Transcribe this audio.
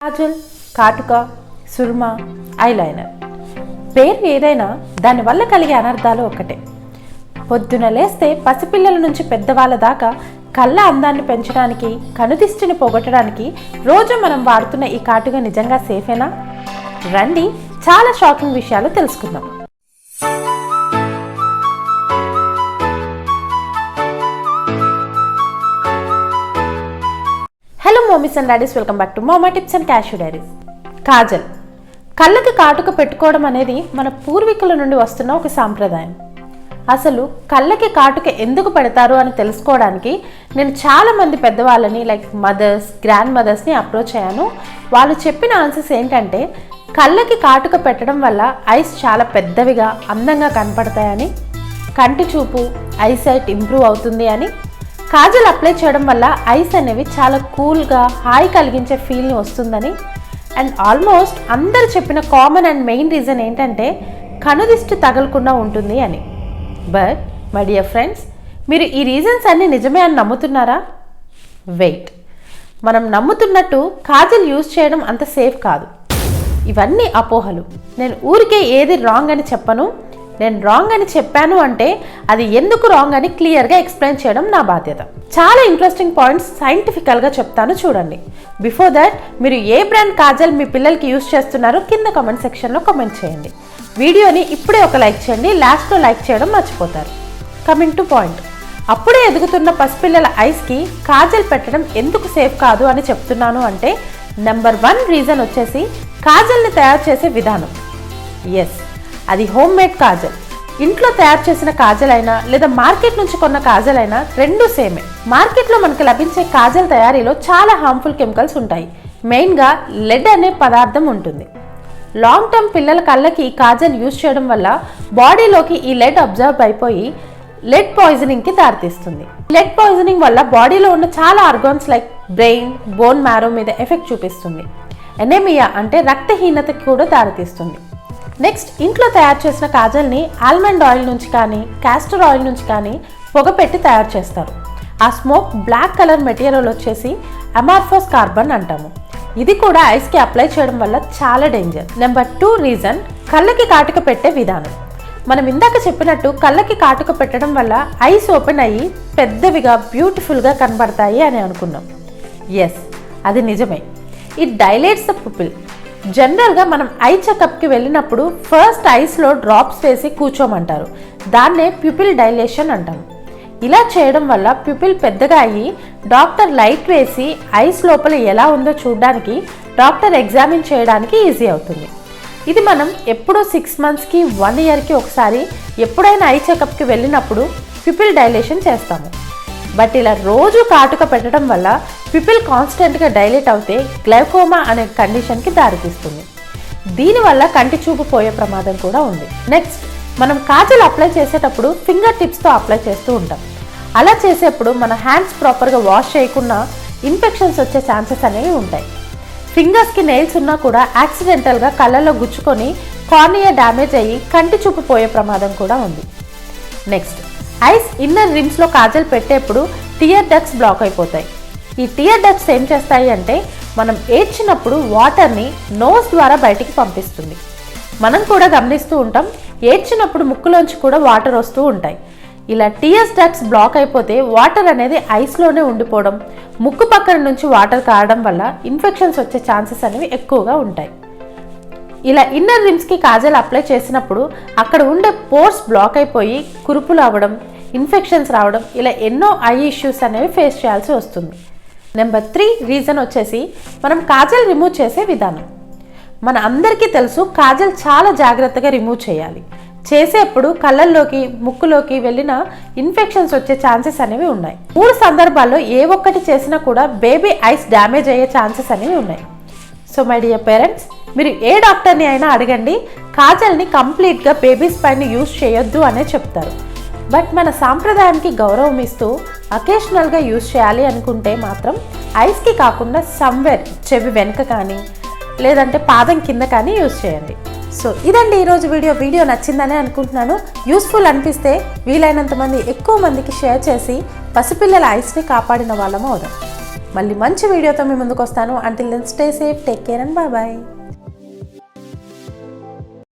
కాజల్, కాటుక, సుర్మా, ఐలైనర్ పేరు ఏదైనా దానివల్ల కలిగే అనర్థాలు ఒకటే. పొద్దున లేస్తే పసిపిల్లల నుంచి పెద్దవాళ్ళ దాకా కళ్ళ అందాన్ని పెంచడానికి, కనుదిష్టిని పోగొట్టడానికి రోజు మనం వాడుతున్న ఈ కాటుక నిజంగా సేఫేనా? రండి, చాలా షాకింగ్ విషయాలు తెలుసుకుందాం. Hello mummies and daddies, welcome back to mama tips and cashew diaries. Kajal, కళ్ళకి కాటుక పెట్టుకోవడం అనేది మన పూర్వీకుల నుండి వస్తున్న ఒక సాంప్రదాయం. అసలు కళ్ళకి కాటుక ఎందుకు పెడతారు అని తెలుసుకోవడానికి నేను చాలామంది పెద్దవాళ్ళని లైక్ మదర్స్, గ్రాండ్ మదర్స్ని అప్రోచ్ అయ్యాను. వాళ్ళు చెప్పిన ఆన్సర్స్ ఏంటంటే, కళ్ళకి కాటుక పెట్టడం వల్ల ఐస్ చాలా పెద్దవిగా అందంగా కనపడతాయని, కంటి చూపు ఐసైట్ ఇంప్రూవ్ అవుతుంది అని, కాజల్ అప్లై చేయడం వల్ల ఐస్ అనేవి చాలా కూల్గా హాయి కలిగించే ఫీల్ని వస్తుందని, అండ్ ఆల్మోస్ట్ అందరు చెప్పిన కామన్ అండ్ మెయిన్ రీజన్ ఏంటంటే కనుదిష్టి తగలకుండా ఉంటుంది అని. బట్ మై డియర్ ఫ్రెండ్స్, మీరు ఈ రీజన్స్ అన్నీ నిజమే అని నమ్ముతున్నారా? వెయిట్, మనం నమ్ముతున్నట్టు కాజల్ యూజ్ చేయడం అంత సేఫ్ కాదు. ఇవన్నీ అపోహలు. నేను ఊరికే ఏది రాంగ్ అని చెప్పను. నేను రాంగ్ అని చెప్పాను అంటే అది ఎందుకు రాంగ్ అని క్లియర్గా ఎక్స్ప్లెయిన్ చేయడం నా బాధ్యత. చాలా ఇంట్రెస్టింగ్ పాయింట్స్ సైంటిఫికల్గా చెప్తాను, చూడండి. బిఫోర్ దట్, మీరు ఏ బ్రాండ్ కాజల్ మీ పిల్లలకి యూజ్ చేస్తున్నారో కింద కామెంట్ సెక్షన్లో కామెంట్ చేయండి. వీడియోని ఇప్పుడే ఒక లైక్ చేయండి, లాస్ట్లో లైక్ చేయడం మర్చిపోతారు. కమింగ్ టు పాయింట్, అప్పుడే ఎదుగుతున్న పసిపిల్లల ఐస్కి కాజల్ పెట్టడం ఎందుకు సేఫ్ కాదు అని చెప్తున్నాను అంటే, నెంబర్ 1 రీజన్ వచ్చేసి కాజల్ని తయారు చేసే విధానం. ఎస్, అది హోమ్ మేడ్ కాజల్. ఇంట్లో తయారు చేసిన కాజల్ అయినా లేదా మార్కెట్ నుంచి కొన్న కాజల్ అయినా రెండు సేమే. మార్కెట్లో మనకు లభించే కాజల్ తయారీలో చాలా హార్మ్ఫుల్ కెమికల్స్ ఉంటాయి. మెయిన్గా లెడ్ అనే పదార్థం ఉంటుంది. లాంగ్ టర్మ్ పిల్లల కళ్ళకి ఈ కాజల్ యూజ్ చేయడం వల్ల బాడీలోకి ఈ లెడ్ అబ్జర్వ్ అయిపోయి లెడ్ పాయిజనింగ్కి దారితీస్తుంది. లెడ్ పాయిజనింగ్ వల్ల బాడీలో ఉన్న చాలా organs like brain, bone marrow మీద ఎఫెక్ట్ చూపిస్తుంది. ఎనీమియా అంటే రక్తహీనతకి కూడా దారితీస్తుంది. నెక్స్ట్, ఇంట్లో తయారు చేసిన కాజల్ని ఆల్మండ్ ఆయిల్ నుంచి కానీ క్యాస్టర్ ఆయిల్ నుంచి కానీ పొగ పెట్టి తయారు చేస్తారు. ఆ స్మోక్ బ్లాక్ కలర్ మెటీరియల్ వచ్చేసి అమార్ఫోస్ కార్బన్ అంటాము. ఇది కూడా ఐస్కి అప్లై చేయడం వల్ల చాలా డేంజర్. నెంబర్ 2 రీజన్, కళ్ళకి కాటుక పెట్టే విధానం. మనం ఇందాక చెప్పినట్టు కళ్ళకి కాటుక పెట్టడం వల్ల ఐస్ ఓపెన్ అయ్యి పెద్దవిగా బ్యూటిఫుల్గా కనబడతాయి అని అనుకున్నాం. ఎస్, అది నిజమే. It dilates the pupil. జనరల్గా మనం ఐ చెకప్కి వెళ్ళినప్పుడు ఫస్ట్ ఐస్లో డ్రాప్స్ వేసి కూర్చోమంటారు. దాన్నే ప్యూపిల్ డైలేషన్ అంటాము. ఇలా చేయడం వల్ల ప్యూపిల్ పెద్దగా అయ్యి డాక్టర్ లైట్ వేసి ఐస్ లోపల ఎలా ఉందో చూడడానికి, డాక్టర్ ఎగ్జామిన్ చేయడానికి ఈజీ అవుతుంది. ఇది మనం ఎప్పుడో 6 మంత్స్కి 1 ఇయర్కి ఒకసారి ఎప్పుడైనా ఐ చెకప్కి వెళ్ళినప్పుడు ప్యూపిల్ డైలేషన్ చేస్తాము. బట్ ఇలా రోజు కాటుక పెట్టడం వల్ల ప్యూపిల్ కాన్స్టెంట్గా డైలేట్ అవుతే గ్లైకోమా అనే కండిషన్కి దారితీస్తుంది. దీనివల్ల కంటి చూపు పోయే ప్రమాదం కూడా ఉంది. నెక్స్ట్, మనం కాజల్ అప్లై చేసేటప్పుడు ఫింగర్ టిప్స్తో అప్లై చేస్తూ ఉంటాం. అలా చేసేప్పుడు మన హ్యాండ్స్ ప్రాపర్గా వాష్ చేయకుండా ఇన్ఫెక్షన్స్ వచ్చే ఛాన్సెస్ అనేవి ఉంటాయి. ఫింగర్స్కి నెయిల్స్ ఉన్నా కూడా యాక్సిడెంటల్గా కళ్ళలో గుచ్చుకొని కార్నియా డ్యామేజ్ అయ్యి కంటి చూపు పోయే ప్రమాదం కూడా ఉంది. నెక్స్ట్, ఐస్ ఇన్నర్ రిమ్స్లో కాజల్ పెట్టేప్పుడు టియర్ డక్ట్స్ బ్లాక్ అయిపోతాయి. ఈ టియర్ డక్ట్స్ ఏం చేస్తాయి అంటే, మనం ఏడ్చినప్పుడు వాటర్ని నోస్ ద్వారా బయటికి పంపిస్తుంది. మనం కూడా గమనిస్తూ ఉంటాం, ఏడ్చినప్పుడు ముక్కులోంచి కూడా వాటర్ వస్తూ ఉంటాయి. ఇలా టియర్ డక్ట్స్ బ్లాక్ అయిపోతే వాటర్ అనేది ఐస్లోనే ఉండిపోవడం, ముక్కు పక్కన నుంచి వాటర్ కారడం వల్ల ఇన్ఫెక్షన్స్ వచ్చే ఛాన్సెస్ అనేవి ఎక్కువగా ఉంటాయి. ఇలా ఇన్నర్ రిమ్స్కి కాజల్ అప్లై చేసినప్పుడు అక్కడ ఉండే పోర్స్ బ్లాక్ అయిపోయి కురుపులు అవ్వడం, ఇన్ఫెక్షన్స్ రావడం, ఇలా ఎన్నో ఐ ఇష్యూస్ అనేవి ఫేస్ చేయాల్సి వస్తుంది. నెంబర్ 3 రీజన్ వచ్చేసి మనం కాజల్ రిమూవ్ చేసే విధానం. మన అందరికీ తెలుసు, కాజల్ చాలా జాగ్రత్తగా రిమూవ్ చేయాలి. చేసేప్పుడు కళ్ళల్లోకి, ముక్కులోకి వెళ్ళిన ఇన్ఫెక్షన్స్ వచ్చే ఛాన్సెస్ అనేవి ఉన్నాయి. 3 సందర్భాల్లో ఏ ఒక్కటి చేసినా కూడా బేబీ ఐస్ డ్యామేజ్ అయ్యే ఛాన్సెస్ అనేవి ఉన్నాయి. సో మై డియర్ పేరెంట్స్, మీరు ఏ డాక్టర్ని అయినా అడగండి, కాజల్ని కంప్లీట్గా బేబీస్ పైన యూజ్ చేయొద్దు అనే చెప్తారు. బట్ మన సాంప్రదాయానికి గౌరవం ఇస్తూ అకేషనల్గా యూజ్ చేయాలి అనుకుంటే మాత్రం ఐస్కి కాకుండా సమ్వేర్ చెవి వెనుక కానీ లేదంటే పాదం కింద కానీ యూజ్ చేయండి. సో ఇదండి ఈరోజు వీడియో నచ్చిందని అనుకుంటున్నాను. యూస్ఫుల్ అనిపిస్తే వీలైనంత మంది ఎక్కువ మందికి షేర్ చేసి పసిపిల్లల ఐస్ని కాపాడిన వాళ్ళము అవుదాం. మళ్ళీ మంచి వీడియోతో మీ ముందుకు వస్తాను. Until then stay safe, take care and bye.